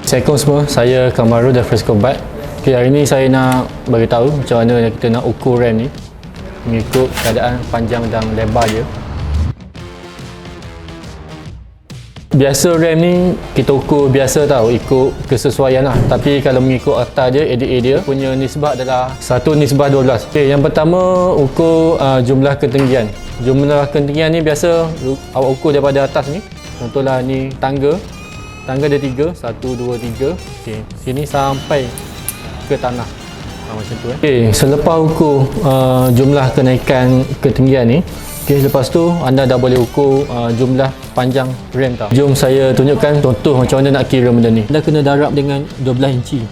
Assalamualaikum semua, saya Kamaru dari Fresco Bike. Okay, hari ni saya nak beritahu macam mana kita nak ukur RAM ni mengikut keadaan panjang dan lebar dia. Biasa RAM ni kita ukur biasa tau, ikut kesesuaian lah. Tapi kalau mengikut akta dia, ADA dia punya nisbah adalah 1:12. Okay, yang pertama ukur jumlah ketinggian. Jumlah ketinggian ni biasa awak ukur daripada atas ni. Contohlah ni tangga ada 3, 1, 2, 3. Okay, sini sampai ke tanah. Macam tu Okay, selepas ukur jumlah kenaikan ketinggian ni, okay, lepas tu anda dah boleh ukur jumlah panjang RAM tau. Jom saya tunjukkan contoh macam mana nak kira benda ni. Anda kena darab dengan 12 inci.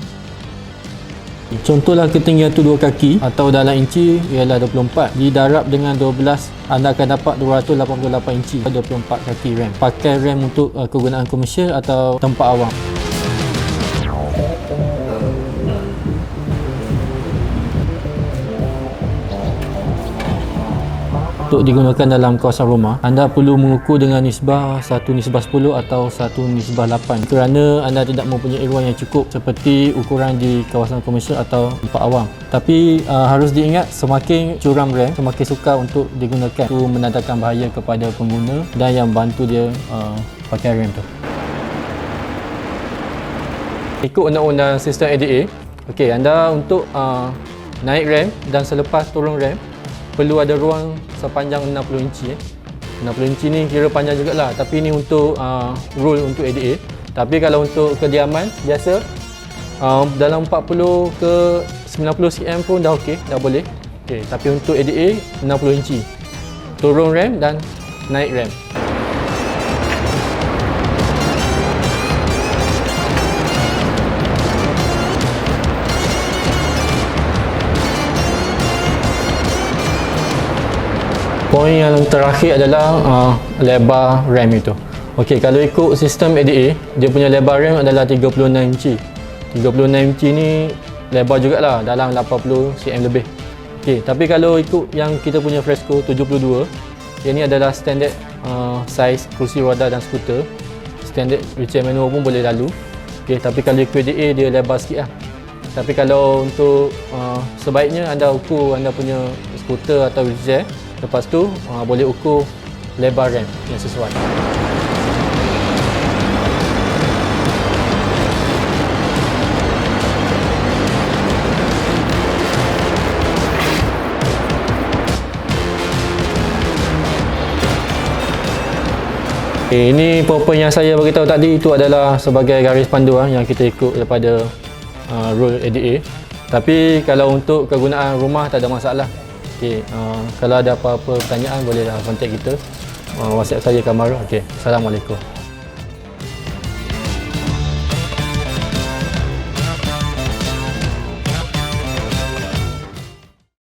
Contohlah ketinggian tu 2 kaki atau dalam inci ialah 24. Didarab dengan 12, anda akan dapat 288 inci, 24 kaki RAM. Pakai RAM untuk kegunaan komersial atau tempat awam. Untuk digunakan dalam kawasan rumah, anda perlu mengukur dengan nisbah 1:10 atau 1:8 kerana anda tidak mempunyai ruang yang cukup seperti ukuran di kawasan komersial atau tempat awam. Tapi harus diingat, semakin curam RAM, semakin sukar untuk digunakan. Itu menandakan bahaya kepada pengguna dan yang bantu dia pakai RAM tu. Ikut undang-undang sistem ADA, okay, anda untuk naik RAM dan selepas turun RAM perlu ada ruang sepanjang 60 inci. 60 inci ni kira panjang jugalah, tapi ni untuk rule untuk ADA. Tapi kalau untuk kediaman biasa dalam 40 ke 90 cm pun dah okey, dah boleh. Okey, tapi untuk ADA 60 inci. Turun RAM dan naik RAM. Poin yang terakhir adalah lebar RAM itu. Okey, kalau ikut sistem ADA, dia punya lebar RAM adalah 36 inci. 36 inci ni lebar jugalah, dalam 80 cm lebih. Okey, tapi kalau ikut yang kita punya Fresco 72, yang ni adalah standard saiz kursi roda dan skuter. Standard wheelchair manual pun boleh lalu. Okey, tapi kalau ikut ADA dia lebar sikit lah. Tapi kalau untuk sebaiknya anda ukur anda punya skuter atau wheelchair. Lepas tu boleh ukur lebar RAM yang sesuai. Ini poin yang saya beritahu tadi itu adalah sebagai garis panduan yang kita ikut daripada rule ADA. Tapi kalau untuk kegunaan rumah tak ada masalah. Okay, kalau ada apa-apa pertanyaan bolehlah kontak kita. WhatsApp saya Kamaru. Okay, Assalamualaikum.